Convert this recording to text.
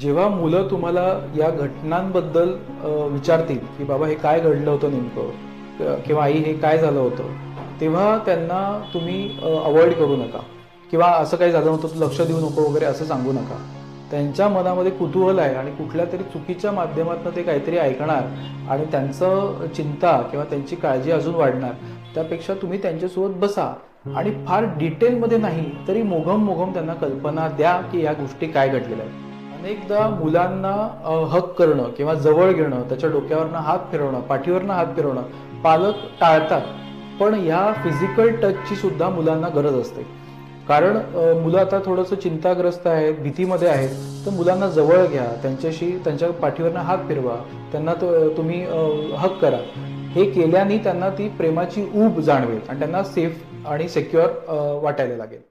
जेव्हा मुलं तुम्हाला या घटनांबद्दल विचारतील की बाबा हे काय घडलं होतं नेमकं, किंवा आई हे काय झालं होतं, तेव्हा त्यांना तुम्ही अवॉइड करू नका किंवा असं काही झालं नव्हतं तू लक्ष देऊ नको वगैरे असं सांगू नका. त्यांच्या मनामध्ये कुतूहल आहे आणि कुठल्या तरी चुकीच्या माध्यमातून ते काहीतरी ऐकणार आणि त्यांचं चिंता किंवा त्यांची काळजी अजून वाढणार. त्यापेक्षा तुम्ही त्यांच्यासोबत बसा आणि फार डिटेलमध्ये नाही तरी मोघम मोघम त्यांना कल्पना द्या की या गोष्टी काय घडलेल्या आहेत. अनेकदा मुलांना हक करणं किंवा जवळ घेणं, त्याच्या डोक्यावरनं हात फिरवणं, पाठीवरनं हात फिरवणं पालक टाळतात. पण ह्या फिजिकल टचची सुद्धा मुलांना गरज असते. कारण मुलं आता थोडंसं चिंताग्रस्त आहेत, भीतीमध्ये आहेत, तर मुलांना जवळ घ्या, त्यांच्याशी त्यांच्या पाठीवरनं हात फिरवा, त्यांना तुम्ही हक करा. हे केल्याने त्यांना ती प्रेमाची ऊब जाणवेल आणि त्यांना सेफ आणि सिक्युअर वाटायला लागेल.